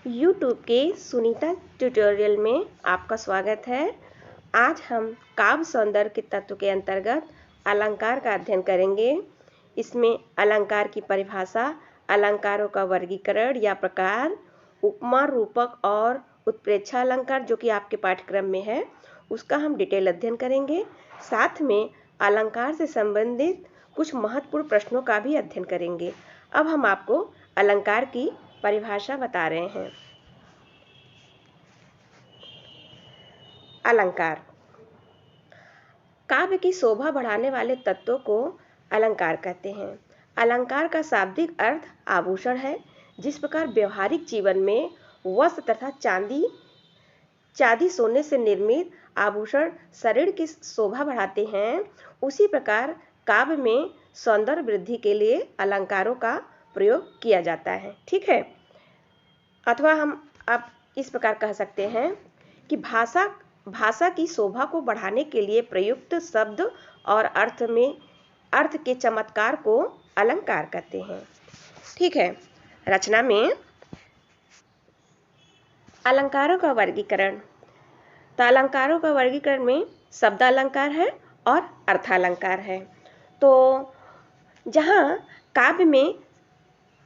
YouTube के Sunita tutorial में आपका स्वागत है। आज हम काव्य सौंदर्य के तत्व के अंतर्गत अलंकार का अध्ययन करेंगे। इसमें अलंकार की परिभाषा, अलंकारों का वर्गीकरण या प्रकार, उपमा, रूपक और उत्प्रेक्षा अलंकार जो कि आपके पाठ्यक्रम में है, उसका हम डिटेल अध्ययन करेंगे। साथ में अलंकार से संबंधित कुछ महत्वपूर्ण प्रश्नों का भी अध्ययन करेंगे। अब हम आपको अलंकार की परिभाषा बता रहे हैं। अलंकार काव्य की शोभा बढ़ाने वाले तत्वों को अलंकार कहते हैं। अलंकार का शाब्दिक अर्थ आभूषण है। जिस प्रकार व्यवहारिक जीवन में वस्त्र तथा चांदी सोने से निर्मित आभूषण शरीर की शोभा बढ़ाते हैं, उसी प्रकार काव्य में सौंदर्य वृद्धि के लिए अलंकारों का प्रयोग किया जाता है। ठीक है। अथवा हम अब इस प्रकार कह सकते हैं कि भाषा की शोभा को बढ़ाने के लिए प्रयुक्त शब्द और अर्थ के चमत्कार को अलंकार कहते हैं। ठीक है। रचना में अलंकारों का वर्गीकरण। तो अलंकारों का वर्गीकरण में शब्द अलंकार है और अर्थालंकार है। तो जहाँ काव्य में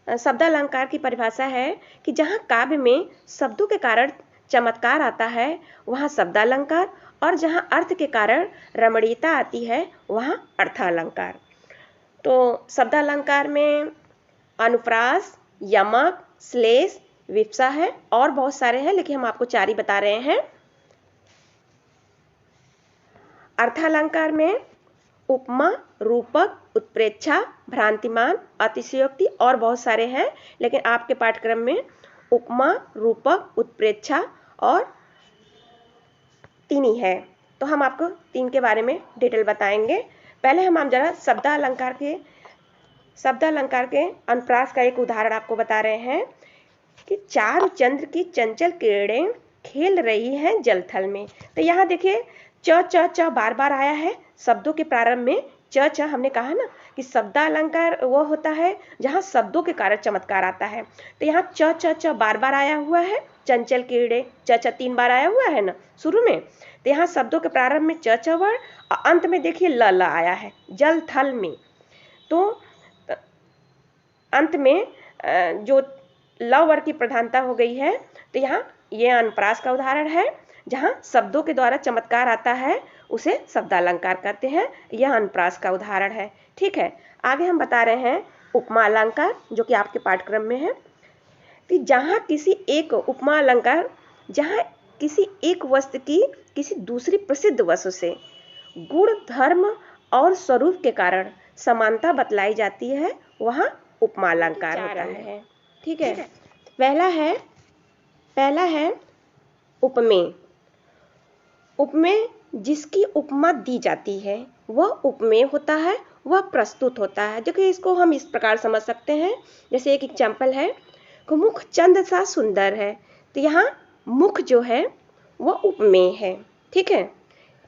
शब्द अलंकार की परिभाषा है कि जहाँ काव्य में शब्दों के कारण चमत्कार आता है वहाँ शब्द अलंकार, और जहाँ अर्थ के कारण रमणीयता आती है वहाँ अर्थालंकार। तो शब्द अलंकार में अनुप्रास, यमक, श्लेष, विवक्षा है और बहुत सारे हैं, लेकिन हम आपको 4 ही बता रहे हैं। अर्थालंकार में उपमा, रूपक, उत्प्रेक्षा, भ्रांतिमान, अतिशयोक्ति और बहुत सारे हैं, लेकिन आपके पाठ्यक्रम में उपमा, रूपक, उत्प्रेक्षा और 3 ही है। तो हम आपको 3 के बारे में डिटेल बताएंगे। पहले हम जरा शब्द अलंकार के अनुप्रास का एक उदाहरण आपको बता रहे हैं कि चारु चंद्र की चंचल किरणें खेल रही हैं जलथल में। तो यहाँ देखिए च बार बार आया है शब्दों के प्रारंभ में। च हमने कहा ना कि शब्द अलंकार वो होता है जहाँ शब्दों के कारण चमत्कार आता है। तो यहाँ च बार बार आया हुआ है। चंचल किरणें च 3 बार आया हुआ है ना शुरू में। तो यहाँ शब्दों के प्रारंभ में च वर्ण और अंत में देखिए ल आया है जल थल में। तो अंत में जो ल वर्ग की प्रधानता हो गई है। तो यहाँ ये अनुप्रास का उदाहरण है जहाँ शब्दों के द्वारा चमत्कार आता है, उसे शब्दालंकार कहते हैं। यह अनुप्रास का उदाहरण है। ठीक है। आगे हम बता रहे हैं उपमा अलंकार जो कि आपके पाठ्यक्रम में है कि जहाँ किसी एक वस्तु की किसी दूसरी प्रसिद्ध वस्तु से गुण, धर्म और स्वरूप के कारण समानता बतलाई जाती है, वहाँ उपमा अलंकार होता है। ठीक है। पहला है उपमेय। उपमेय जिसकी उपमा दी जाती है वह उपमेय होता है, वह प्रस्तुत होता है। देखिए इसको हम इस प्रकार समझ सकते हैं। जैसे एक एग्जाम्पल है कि मुख चंद सा सुंदर है। तो यहाँ मुख जो है वह उपमेय है। ठीक है,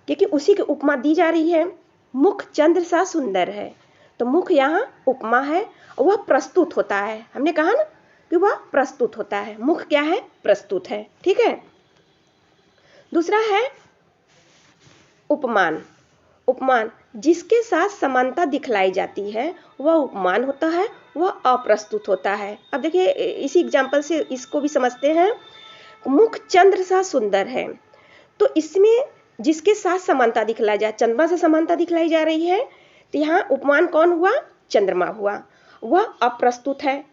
क्योंकि उसी की उपमा दी जा रही है। मुख चंद्र सा सुंदर है, तो मुख यहाँ उपमा है, वह प्रस्तुत होता है। हमने कहा ना कि वह प्रस्तुत होता है। मुख क्या है? प्रस्तुत है। ठीक है। दूसरा है उपमान। उपमान जिसके साथ समानता दिखलाई जाती है वह उपमान होता है, वह अप्रस्तुत होता है। अब देखिए इसी एग्जाम्पल से इसको भी समझते हैं। मुख चंद्र सा सुंदर है, तो इसमें जिसके साथ समानता दिखलाई जाए, चंद्रमा से समानता दिखलाई जा रही है, तो यहाँ उपमान कौन हुआ? चंद्रमा हुआ। वह अप्रस्तुत है,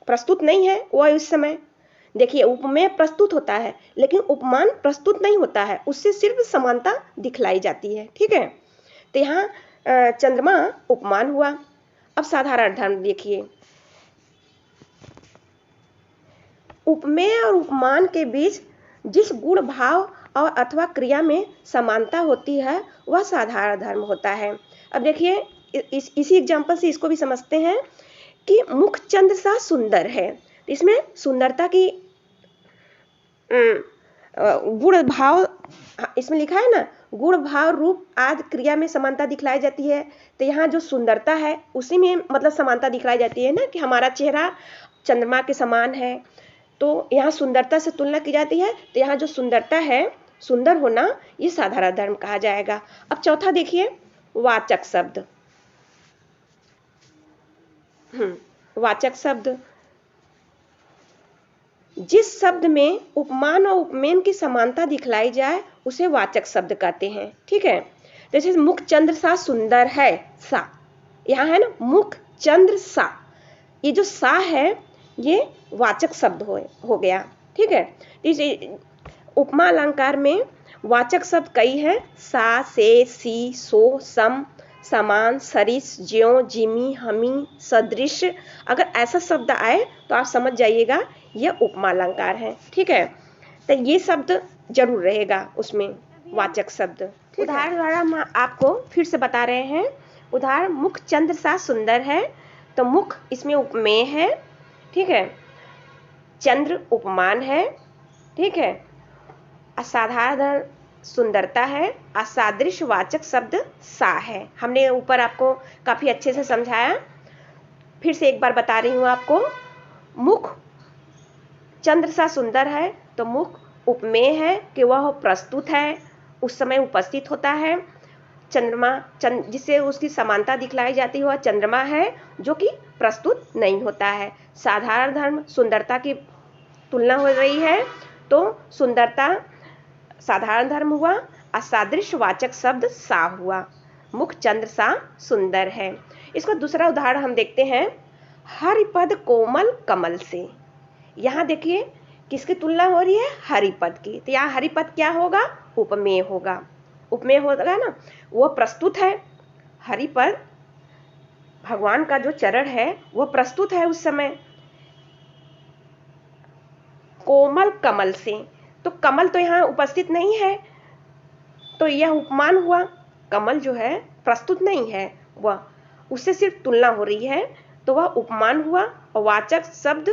प्रस्तुत नहीं है वह इस समय। देखिए उपमेय प्रस्तुत होता है लेकिन उपमान प्रस्तुत नहीं होता है, उससे सिर्फ समानता दिखलाई जाती है। ठीक है। तो यहाँ चंद्रमा उपमान हुआ। अब साधारण धर्म देखिए, उपमेय और उपमान के बीच जिस गुण, भाव और अथवा क्रिया में समानता होती है वह साधारण धर्म होता है। अब देखिए इसी एग्जाम्पल से इसको भी समझते हैं कि मुख चंद्र सा सुंदर है। इसमें सुंदरता की गुण, भाव इसमें लिखा है ना, गुण, भाव, रूप आदि क्रिया में समानता दिखलाई जाती है। तो यहाँ जो सुंदरता है उसी में मतलब समानता दिखलाई जाती है ना, कि हमारा चेहरा चंद्रमा के समान है, तो यहाँ सुंदरता से तुलना की जाती है, तो यहाँ जो सुंदरता है, सुंदर होना, ये साधारण धर्म कहा जाएगा। अब चौथा देखिए, वाचक शब्द। वाचक शब्द, जिस शब्द में उपमान और उपमेय की समानता दिखलाई जाए उसे वाचक शब्द कहते हैं। ठीक है, जैसे मुख चंद्र सा सुंदर है, सा यहाँ है ना, मुख चंद्र सा, ये जो सा है ये वाचक शब्द हो गया। ठीक है, इस उपमा अलंकार में वाचक शब्द कई हैं, सा, से, सी, सो, सम, समान, सरिस, ज्यों, जिमी, हमी, सदृश। अगर ऐसा शब्द आए तो आप समझ जाइएगा यह उपमा अलंकार है। ठीक है, तो ये शब्द जरूर रहेगा उसमें, वाचक शब्द। उदाहरण द्वारा हम आपको फिर से बता रहे हैं। उदाहरण, मुख चंद्र सा सुंदर है, तो मुख इसमें उपमेय है। ठीक है, चंद्र उपमान है। ठीक है, असाधारण सुंदरता है, असादृश वाचक शब्द सा है। हमने ऊपर आपको काफी अच्छे से समझाया, फिर से एक बार बता रही हूँ आपको। मुख चंद्र सा सुंदर है, तो मुख उपमेय है कि वह प्रस्तुत है, उस समय उपस्थित होता है। चंद्रमा, जिससे उसकी समानता दिखलाई जाती है, वह चंद्रमा है जो कि प्रस्तुत नहीं होता है। साधारण धर्म, सुंदरता की तुलना हो रही है, तो सुंदरता साधारण धर्म हुआ, असादृश वाचक शब्द सा हुआ। मुख चंद्र सा सुंदर है। इसका दूसरा उदाहरण हम देखते हैं, हरिपद कोमल कमल से। यहाँ देखिए किसकी तुलना हो रही है, हरिपद की। तो यहाँ हरिपद क्या होगा, उपमेय होगा। उपमेय होगा ना, वह प्रस्तुत है। हरिपद भगवान का जो चरण है वह प्रस्तुत है उस समय। कोमल कमल से, तो कमल तो यहाँ उपस्थित नहीं है, तो यह उपमान हुआ। कमल जो है प्रस्तुत नहीं है, वह उससे सिर्फ तुलना हो रही है, तो वह उपमान हुआ। और वाचक शब्द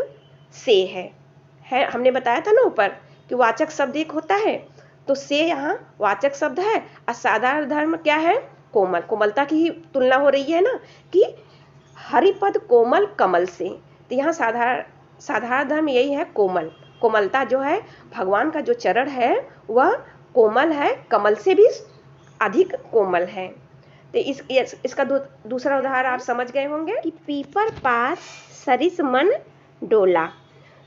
से है हमने बताया था ना ऊपर कि वाचक शब्द एक होता है, तो से यहाँ वाचक शब्द है। असाधारण धर्म क्या है, कोमल, कोमलता की ही तुलना हो रही है ना, कि हरिपद कोमल कमल से। तो यहाँ साधारण धर्म यही है, कोमल, कोमलता जो है, भगवान का जो चरण है वह कोमल है, कमल से भी अधिक कोमल है। तो इसका दूसरा उदाहरण आप समझ गए होंगे कि पीपर पात सरिस मन डोला।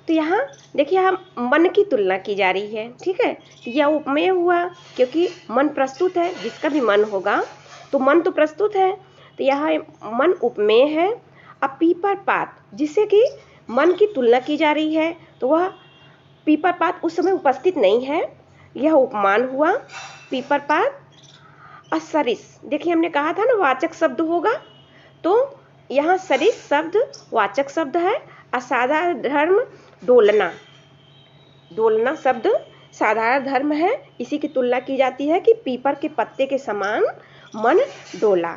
तो यहाँ देखिए, हम मन की तुलना की जा रही है। ठीक है, तो यह उपमेय हुआ क्योंकि मन प्रस्तुत है, जिसका भी मन होगा तो मन तो प्रस्तुत है, तो यहाँ मन उपमेय है। अब पीपर पात, जिससे कि मन की तुलना की जा रही है, तो वह पीपर पात उस समय उपस्थित नहीं है, यह उपमान हुआ। पीपर पात। असरिस, देखिए हमने कहा था ना वाचक शब्द होगा, तो यहाँ सरिस शब्द वाचक शब्द है। असाधारण धर्म डोलना, डोलना शब्द साधारण धर्म है, इसी की तुलना की जाती है कि पीपर के पत्ते के समान मन डोला।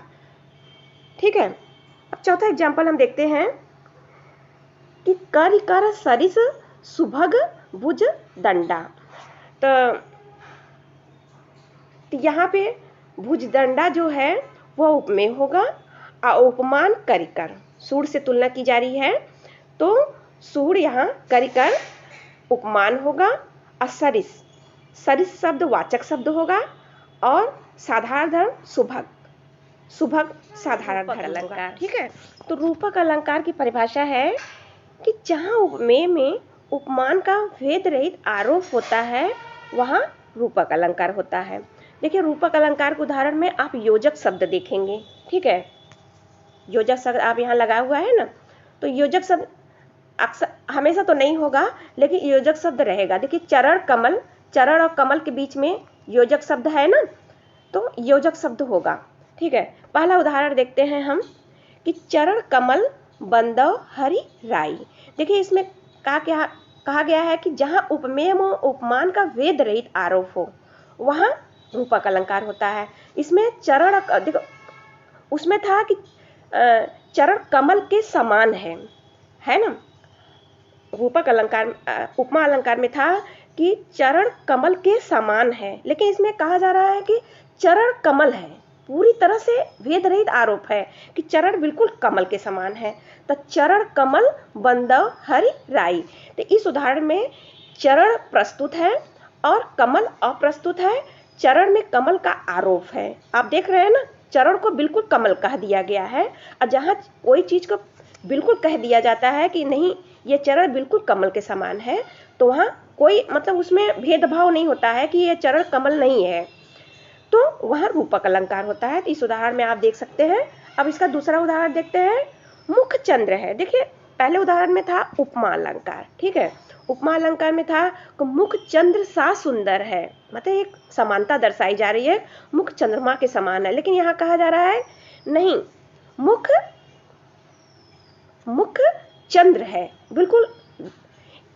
ठीक है, अब चौथा एग्जाम्पल हम देखते हैं कि कर कर सरिस सुभग भुज दंडा। तो यहाँ पे भुजदंडा जो है वह उपमेय होगा। उपमान करिकर, सूर से तुलना की जा रही है, तो सूर यहाँ करिकर उपमान होगा। असरिस, सरिस शब्द वाचक शब्द होगा। और साधारण धर्म सुभग, सुभग साधारण धर्म अलंकार। ठीक है, तो रूपक अलंकार की परिभाषा है कि जहाँ उपमेय में उपमान का भेद रहित आरोप होता है वहाँ रूपक अलंकार होता है। देखिए, रूपक अलंकार के उदाहरण में आप योजक शब्द देखेंगे। ठीक है, योजक शब्द आप यहाँ लगा हुआ है ना, तो योजक शब्द अक्सर हमेशा तो नहीं होगा, लेकिन योजक शब्द रहेगा। देखिए, चरण कमल, चरण और कमल के बीच में योजक शब्द है ना, तो योजक शब्द होगा। ठीक है, पहला उदाहरण देखते हैं हम कि चरण कमल बंदव हरि राई। देखिए, इसमें कहा गया है कि जहाँ उपमेय में उपमान का वेद रहित आरोप हो वहाँ रूपक अलंकार होता है। इसमें चरण, देखो उसमें था कि चरण कमल के समान है ना। रूपक अलंकार, उपमा अलंकार में था कि चरण कमल के समान है, लेकिन इसमें कहा जा रहा है कि चरण कमल है, पूरी तरह से भेद रहित आरोप है कि चरण बिल्कुल कमल के समान है। तो चरण कमल बंदव हरि राई। तो इस उदाहरण में चरण प्रस्तुत है और कमल अप्रस्तुत है। चरण में कमल का आरोप है। आप देख रहे हैं ना, चरण को बिल्कुल कमल कह दिया गया है, और जहाँ कोई चीज को बिल्कुल कह दिया जाता है कि नहीं ये चरण बिल्कुल कमल के समान है, तो वहाँ कोई मतलब उसमें भेदभाव नहीं होता है कि ये चरण कमल नहीं है, तो वहाँ रूपक अलंकार होता है। तो इस उदाहरण में आप देख सकते हैं। अब इसका दूसरा उदाहरण देखते हैं। मुख चंद्र है। देखिए पहले उदाहरण में था उपमा अलंकार, ठीक है। उपमा अलंकार में था कि मुख चंद्र सा सुंदर है, मतलब एक समानता दर्शाई जा रही है, मुख चंद्रमा के समान है। लेकिन यहाँ कहा जा रहा है नहीं, मुख चंद्र है। बिल्कुल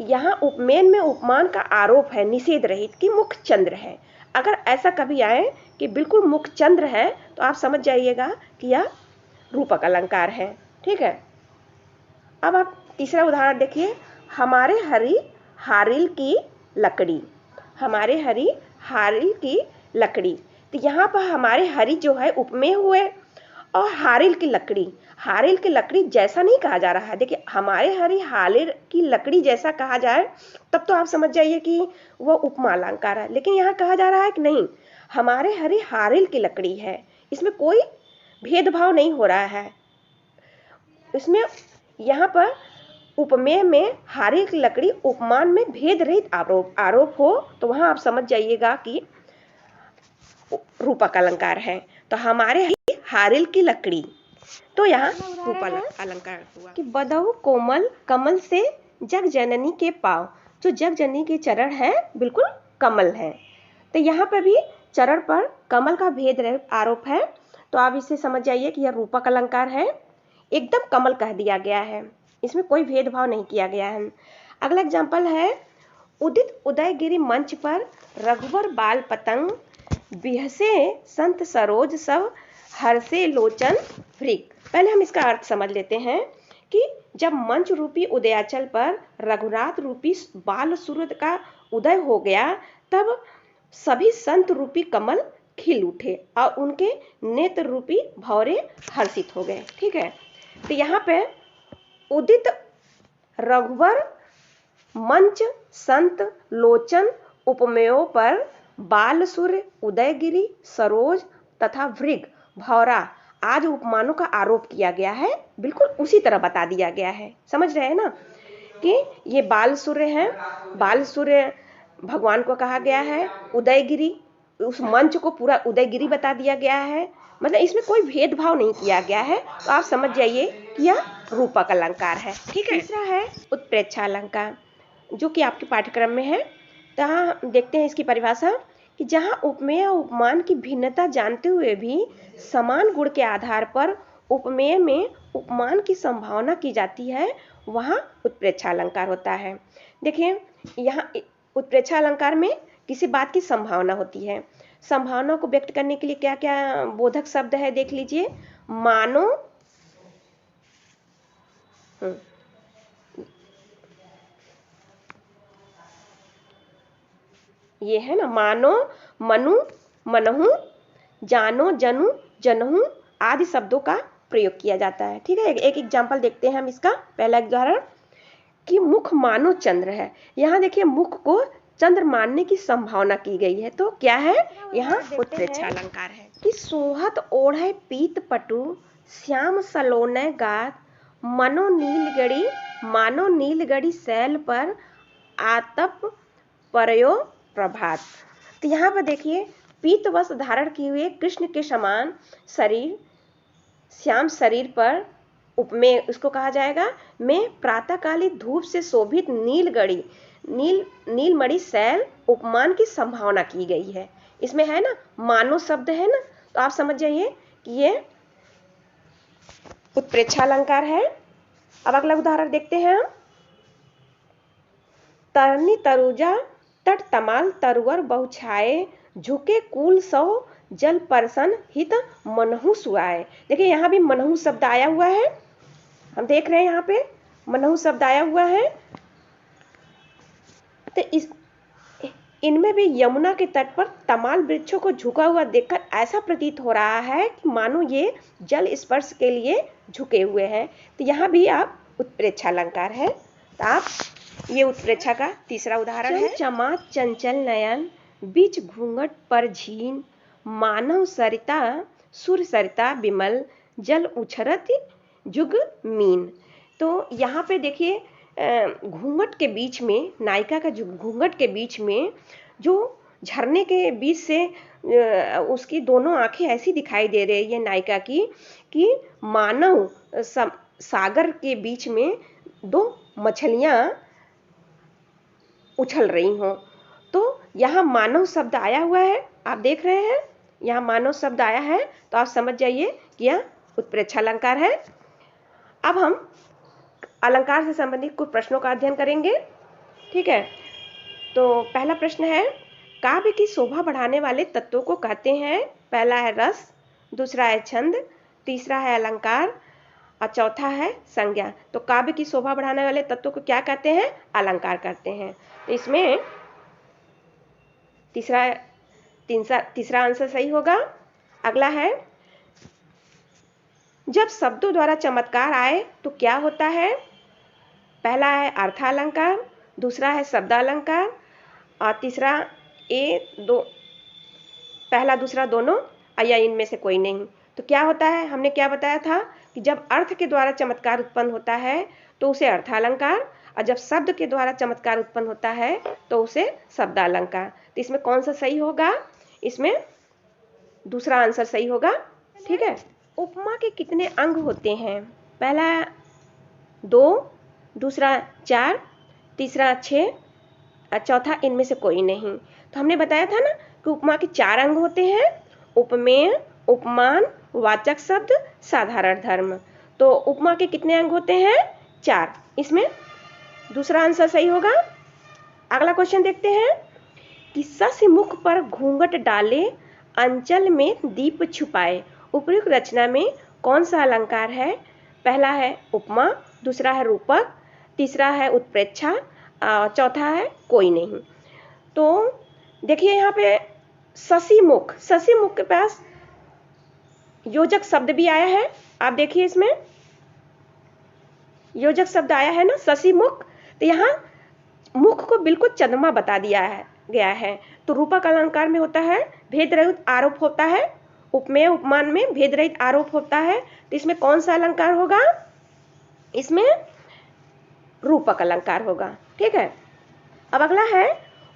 यहाँ उपमेय में उपमान का आरोप है निषेध रहित कि मुख चंद्र है। अगर ऐसा कभी आए कि बिल्कुल मुख चंद्र है तो आप समझ जाइएगा कि यह रूपक अलंकार है, ठीक है। अब आप तीसरा उदाहरण देखिए। हमारे हरी हारिल की लकड़ी। हमारे हरी हारिल की लकड़ी। तो यहाँ पर हमारे हरी जो है उपमेय हुए, और हारिल की लकड़ी, हारिल की लकड़ी जैसा नहीं कहा जा रहा है। देखिए हमारे हरी हारिल की लकड़ी जैसा कहा जाए तब तो आप समझ जाइए कि वह उपमा अलंकार है। लेकिन यहाँ कहा जा रहा है कि नहीं, हमारे हरी हारिल की लकड़ी है, इसमें कोई भेदभाव नहीं हो रहा है। इसमें यहाँ पर उपमेय में हारिल की लकड़ी उपमान में भेद रहित आरोप हो तो वहां आप समझ जाइएगा कि रूपक अलंकार है। तो हमारे हारिल की लकड़ी, तो यहाँ रूपक अलंकार हुआ कि बदहु कोमल कमल से जग जननी के पाँव। जो जग जननी के चरण है बिल्कुल कमल है। तो यहाँ पर भी चरण पर कमल का भेद रहित आरोप है, तो आप इसे समझ जाइए कि यह रूपक अलंकार है। एकदम कमल कह दिया गया है, इसमें कोई भेदभाव नहीं किया गया है। अगला एग्जाम्पल है। उदित उदयगिरि मंच पर रघुवर बाल पतंग, बिहसे संत सरोज सब हर्षे लोचन भृग। पहले हम इसका अर्थ समझ लेते हैं कि जब मंच रूपी उदयाचल पर रघुनाथ रूपी बाल सूर्य का उदय हो गया, तब सभी संत रूपी कमल खिल उठे और उनके नेत्र रूपी भौरे हर्षित हो गए, ठीक है। तो यहाँ पे उदित रघुवर मंच संत लोचन उपमेयों पर बाल सूर्य उदयगिरि सरोज तथा भृग भौरा आज उपमानों का आरोप किया गया है। बिल्कुल उसी तरह बता दिया गया है। समझ रहे हैं ना कि ये बाल सूर्य है, बाल सूर्य भगवान को कहा गया है। उदयगिरि, उस मंच को पूरा उदयगिरि बता दिया गया है। मतलब इसमें कोई भेदभाव नहीं किया गया है, तो आप समझ जाइए कि यह रूपक अलंकार है, ठीक है। तीसरा है उत्प्रेक्षा अलंकार, जो कि आपके पाठ्यक्रम में है। यहाँ देखते हैं इसकी परिभाषा कि जहाँ उपमेय और उपमान की भिन्नता जानते हुए भी समान गुण के आधार पर उपमेय में उपमान की संभावना की जाती है, वहाँ उत्प्रेक्षा अलंकार होता है। देखिए यहाँ उत्प्रेक्षा अलंकार में किसी बात की संभावना होती है। संभावना को व्यक्त करने के लिए क्या क्या बोधक शब्द है देख लीजिए। मानो, ये है ना, मानो, मनु, मनहु, जानो, जनु, जनहु आदि शब्दों का प्रयोग किया जाता है, ठीक है। एक एग्जाम्पल देखते हैं हम इसका। पहला उदाहरण कि मुख मानो चंद्र है। यहाँ देखिए मुख को चंद्र मानने की संभावना की गई है, तो क्या है यहाँ उत्प्रेक्षा अलंकार है कि सोहत ओढ़े पीत पटु श्याम सलोने गात, मानो नीलगढ़ी शैल पर आतप परयो प्रभात। तो यहाँ पर देखिए पीत वस्त्र धारण किए हुए कृष्ण के समान शरीर, श्याम शरीर पर उपमेय उसको कहा जाएगा। में प्रातःकाली धूप से शोभित नीलमणि शैल उपमान की संभावना की गई है। इसमें है ना मानो शब्द है ना, तो आप समझ जाइए कि ये उत्प्रेक्षा अलंकार है। अब अगला उदाहरण देखते हैं हम। तरनी तरुजा तट तमाल तरुवर बहुछाए, झुके कुल सौ जल परसन हित मनहु सुआए। देखिए यहाँ भी मनहु शब्द आया हुआ है, हम देख रहे हैं यहाँ पे मनहु शब्द आया हुआ है। तो इनमें भी यमुना के तट पर तमाल वृक्षों को झुका हुआ देखकर ऐसा प्रतीत हो रहा है कि मानो ये जल स्पर्श के लिए झुके हुए हैं। तो यहाँ भी आप उत्प्रेक्षा अलंकार है। तो आप ये उत्प्रेक्षा का तीसरा उदाहरण है। चमा चंचल नयन बीच घूंघट पर झीन, मानव सरिता सुर सरिता विमल, जल उछरत जुग मीन। तो यहाँ पे देखिए घूंघट के बीच में, नायिका का जो घूंघट के बीच में जो झरने के बीच से उसकी दोनों आंखें ऐसी दिखाई दे रही है नायिका की कि मानव सागर के बीच में दो मछलियां उछल रही हों। तो यहाँ मानव शब्द आया हुआ है, आप देख रहे हैं यहाँ मानव शब्द आया है, तो आप समझ जाइए कि यह उत्प्रेक्षा अलंकार है। अब हम अलंकार से संबंधित कुछ प्रश्नों का अध्ययन करेंगे। ठीक है, तो पहला प्रश्न है, काव्य की शोभा बढ़ाने वाले तत्वों को कहते हैं। पहला है रस, दूसरा है छंद, तीसरा है अलंकार और चौथा है संज्ञा। तो काव्य की शोभा बढ़ाने वाले तत्वों को क्या कहते हैं? अलंकार कहते हैं। तो इसमें तीसरा आंसर सही होगा। अगला है, जब शब्दों द्वारा चमत्कार आए तो क्या होता है? पहला है अर्थालंकार, दूसरा है शब्दालंकार और तीसरा पहला दूसरा दोनों या इनमें से कोई नहीं। तो क्या होता है, हमने क्या बताया था कि जब अर्थ के द्वारा चमत्कार उत्पन्न होता है तो उसे अर्थालंकार, और जब शब्द के द्वारा चमत्कार उत्पन्न होता है तो उसे शब्दालंकार। तो इसमें कौन सा सही होगा? इसमें दूसरा आंसर सही होगा। ठीक है, उपमा के कितने अंग होते हैं? पहला 2, दूसरा 4, तीसरा 6 और चौथा इनमें से कोई नहीं। तो हमने बताया था ना कि उपमा के 4 अंग होते हैं, उपमेय, उपमान, वाचक शब्द, साधारण धर्म। तो उपमा के कितने अंग होते हैं? 4। इसमें दूसरा आंसर सही होगा। अगला क्वेश्चन देखते हैं कि सस्य मुख पर घूंघट डाले, अंचल में दीप छुपाए, उपयुक्त रचना में कौन सा अलंकार है? पहला है उपमा, दूसरा है रूपक, तीसरा है उत्प्रेक्षा, चौथा है कोई नहीं। तो देखिए यहाँ पे शशि मुख के पास योजक शब्द भी आया है। आप देखिए इसमें योजक शब्द आया है ना, शशि मुख। तो यहाँ मुख को बिल्कुल चंद्रमा बता दिया गया है। तो रूपक अलंकार में होता है भेद रहित आरोप होता है, उपमेय उपमान में भेद रहित आरोप होता है। तो इसमें कौन सा अलंकार होगा? इसमें रूपक अलंकार होगा। ठीक है, अब अगला है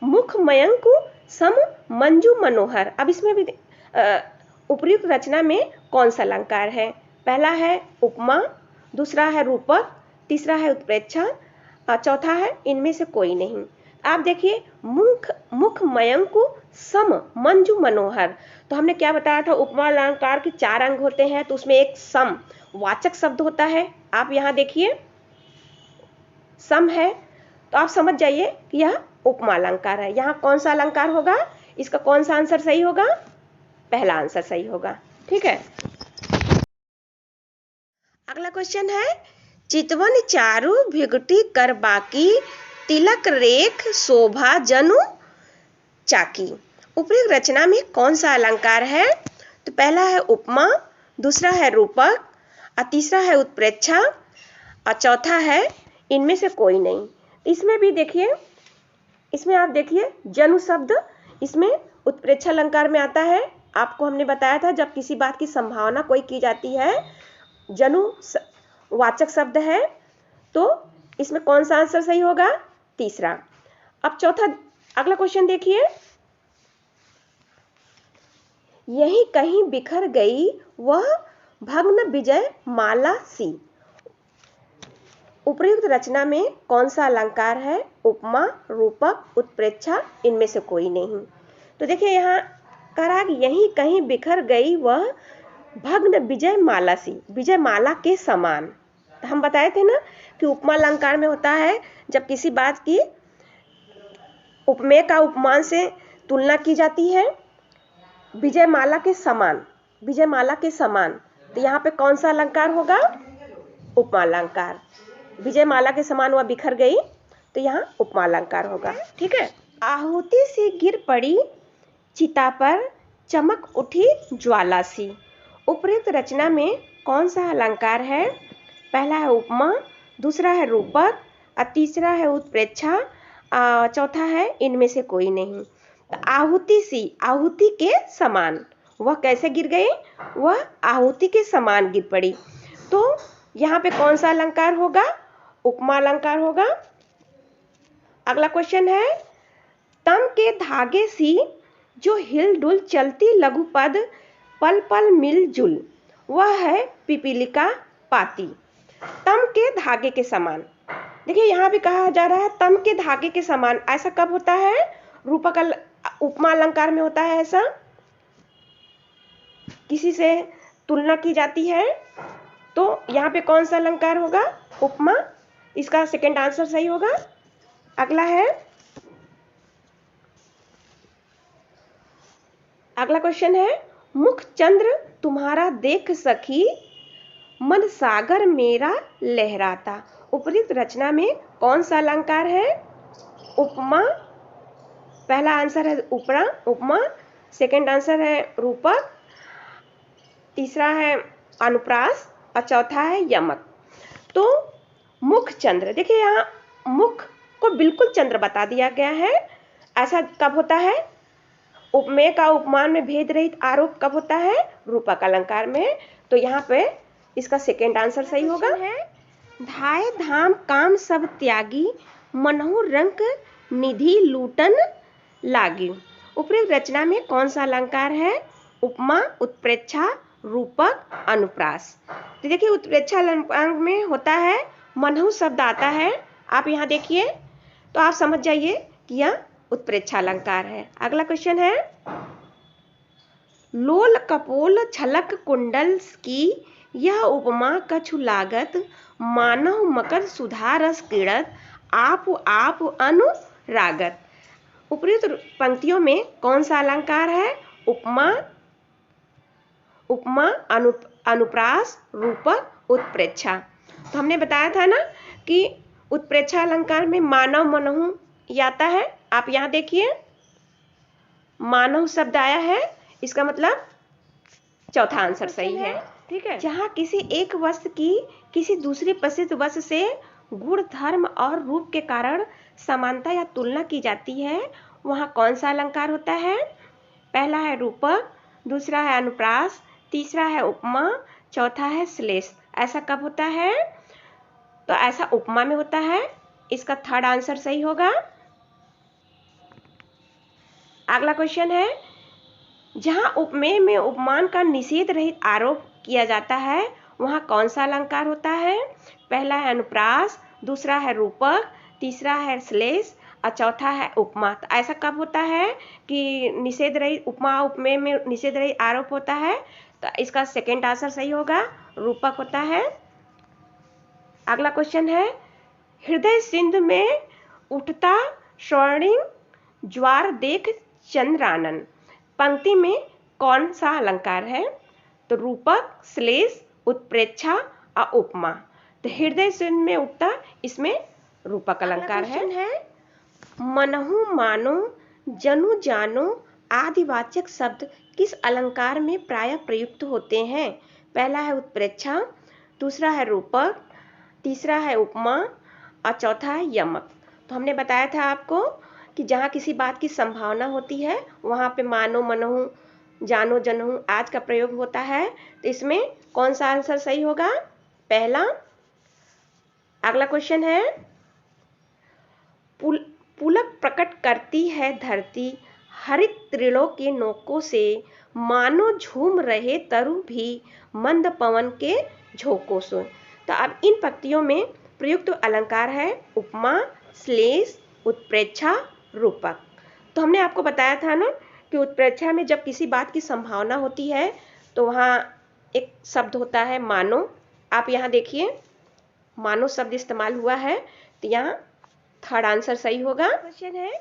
मुख मयंक सम मंजू मनोहर। अब इसमें भी उपयुक्त रचना में कौन सा अलंकार है? पहला है उपमा, दूसरा है रूपक, तीसरा है उत्प्रेक्षा और चौथा है इनमें से कोई नहीं। आप देखिए मुख मयंक सम मंजू मनोहर। तो हमने क्या बताया था, उपमा अलंकार के 4 अंग होते हैं, तो उसमें एक सम वाचक शब्द होता है। आप यहाँ देखिए सम है, तो आप समझ जाइए कि यह उपमा अलंकार है। यहाँ कौन सा अलंकार होगा? इसका कौन सा आंसर सही होगा? पहला आंसर सही होगा। ठीक है, अगला क्वेश्चन है, चितवन चारु भिगटी कर बाकी, तिलक रेख शोभा जनु चाकी। उपयुक्त रचना में कौन सा अलंकार है? तो पहला है उपमा, दूसरा है रूपक और तीसरा है उत्प्रेक्षा और चौथा है इनमें से कोई नहीं। इसमें भी देखिए, इसमें आप देखिए जनु शब्द इसमें उत्प्रेक्षा अलंकार में आता है। आपको हमने बताया था जब किसी बात की संभावना कोई की जाती है, जनु वाचक शब्द है, तो इसमें कौन सा आंसर सही होगा? तीसरा। अब चौथा अगला क्वेश्चन देखिए, यही कहीं बिखर गई वह भग्न विजय माला सी। उपयुक्त रचना में कौन सा अलंकार है? उपमा, रूपक, उत्प्रेक्षा, इनमें से कोई नहीं। तो देखिए यहाँ कह रहा है कि यहीं कहीं बिखर गई वह भग्न विजय माला सी, विजय माला के समान। तो हम बताए थे ना कि उपमा अलंकार में होता है जब किसी बात की उपमेय का उपमान से तुलना की जाती है, विजय माला के समान, विजय माला के समान। तो यहाँ पे कौन सा अलंकार होगा? उपमा अलंकार। विजय माला के समान वह बिखर गई, तो यहाँ उपमा अलंकार होगा। ठीक है, आहुति सी गिर पड़ी चिता पर, चमक उठी ज्वाला सी। उपयुक्त रचना में कौन सा अलंकार है? पहला है उपमा, दूसरा है रूपक और तीसरा है उत्प्रेक्षा, चौथा है इनमें से कोई नहीं। तो आहुति सी, आहुति के समान, वह कैसे गिर गई? वह आहुति के समान गिर पड़ी। तो यहाँ पे कौन सा अलंकार होगा? उपमा अलंकार होगा। अगला क्वेश्चन है, तम के धागे सी जो हिलडुल चलती लघु पद, पल पल मिलजुल, वह है पिपीलिका पाती। तम के धागे के समान, देखिए यहाँ भी कहा जा रहा है तम के धागे के समान। ऐसा कब होता है? रूपक उपमा अलंकार में होता है ऐसा, किसी से तुलना की जाती है। तो यहाँ पे कौन सा अलंकार होगा? उपमा। इसका सेकंड आंसर सही होगा। अगला है, अगला क्वेश्चन है, मुख चंद्र तुम्हारा देख सखी, मन सागर मेरा लहराता। उपयुक्त रचना में कौन सा अलंकार है? उपमा। पहला आंसर है उपमा, सेकंड आंसर है रूपक, तीसरा है अनुप्रास और चौथा है यमक। तो मुख चंद्र, देखिए यहाँ मुख को बिल्कुल चंद्र बता दिया गया है। ऐसा कब होता है? उपमेय का उपमान में भेद रहित आरोप कब होता है? रूपक अलंकार में। तो यहाँ पे इसका सेकंड आंसर सही होगा। धाय धाम काम सब त्यागी, मनहु रंक निधि लूटन लागी। उपयुक्त रचना में कौन सा अलंकार है? उपमा, उत्प्रेक्षा, रूपक, अनुप्रास। तो देखिए उत्प्रेक्षा अलंकार में होता है मनहु शब्द आता है। आप यहाँ देखिए तो आप समझ जाइए कि यह उत्प्रेक्षा अलंकार है। अगला क्वेश्चन है, लोल कपोल छलक कुंडल की, यह उपमा कछु लागत, मानव मकर सुधा रस किड़त, आप आप अनुरागत। उपयुक्त पंक्तियों में कौन सा अलंकार है? उपमा, अनुप्रास, रूपक, उत्प्रेक्षा। तो हमने बताया था ना कि उत्प्रेक्षा अलंकार में मानव मनहु आता है। आप यहाँ देखिए मानव शब्द आया है, इसका मतलब चौथा आंसर सही है। ठीक है। जहाँ किसी एक वस्तु की किसी दूसरी प्रसिद्ध वस्तु से गुण, धर्म और रूप के कारण समानता या तुलना की जाती है, वहाँ कौन सा अलंकार होता है? पहला है रूपक, दूसरा है अनुप्रास, तीसरा है उपमा, चौथा है श्लेष। ऐसा कब होता है? तो ऐसा उपमा में होता है। इसका थर्ड आंसर सही होगा। अगला क्वेश्चन है, जहां उपमेय में उपमान का निषेध रहित आरोप किया जाता है, वहां कौन सा अलंकार होता है? पहला है अनुप्रास, दूसरा है रूपक, तीसरा है श्लेष और चौथा है उपमा। तो ऐसा कब होता है कि निषेध रहित उपमा उपमेय में निषेध रहित आरोप होता है? तो इसका सेकंड आंसर सही होगा, रूपक होता है। अगला क्वेश्चन है, हृदय सिंध में उठता स्वर्णिम ज्वार देख चंद्रानन। पंक्ति में कौन सा अलंकार है? तो रूपक, श्लेष, उत्प्रेक्षा और उपमा। तो हृदय सिंध में उठता, इसमें रूपक अलंकार है। मनहु मानो जनु जानो आदिवाचक शब्द किस अलंकार में प्रायः प्रयुक्त होते हैं? पहला है उत्प्रेक्षा, दूसरा है रूपक, तीसरा है उपमा और चौथा है यमक। तो हमने बताया था आपको कि जहाँ किसी बात की संभावना होती है वहाँ पे मानो, मनहु, जानो, जनहु आज का प्रयोग होता है। तो इसमें कौन सा आंसर सही होगा? पहला। अगला क्वेश्चन है, पुलक प्रकट करती है धरती, हरित तृणों के नोकों से, मानो झूम रहे तरु भी मंद पवन के झोंकों से। तो अब इन पंक्तियों में प्रयुक्त अलंकार है उपमा, श्लेष, उत्प्रेक्षा, रूपक। तो हमने आपको बताया था ना कि उत्प्रेक्षा में जब किसी बात की संभावना होती है तो वहाँ एक शब्द होता है मानो। आप यहाँ देखिए मानो शब्द इस्तेमाल हुआ है, तो यहाँ थर्ड आंसर सही होगा। क्वेश्चन है,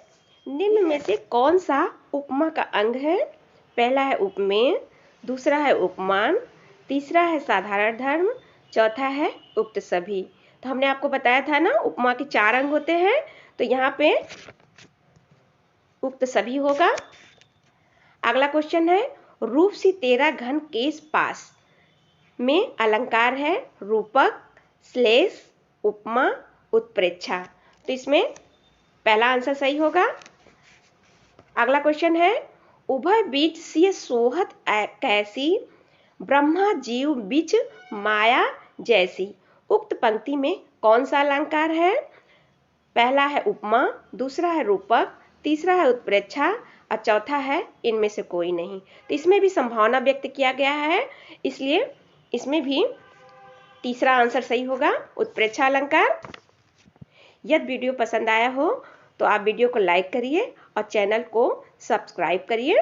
निम्न में से कौन सा उपमा का अंग है? पहला है उपमेय, दूसरा है उपमान, तीसरा है साधारण धर्म, चौथा है उक्त सभी। तो हमने आपको बताया था ना उपमा के 4 अंग होते हैं। तो यहाँ पे उक्त सभी होगा। अगला क्वेश्चन है, रूप सी तेरा घन केश पास में अलंकार है रूपक, श्लेष, उपमा, उत्प्रेक्षा। तो इसमें पहला आंसर सही होगा। अगला क्वेश्चन है, उभय बीच सिय सोहत कैसी, ब्रह्मा जीव बीच माया जैसी। उक्त पंक्ति में कौन सा अलंकार है? पहला है उपमा, दूसरा है रूपक, तीसरा है उत्प्रेक्षा और चौथा है इनमें से कोई नहीं। तो इसमें भी संभावना व्यक्त किया गया है, इसलिए इसमें भी तीसरा आंसर सही होगा, उत्प्रेक्षा अलंकार। यदि वीडियो पसंद आया हो तो आप वीडियो को लाइक करिए और चैनल को सब्सक्राइब करिए।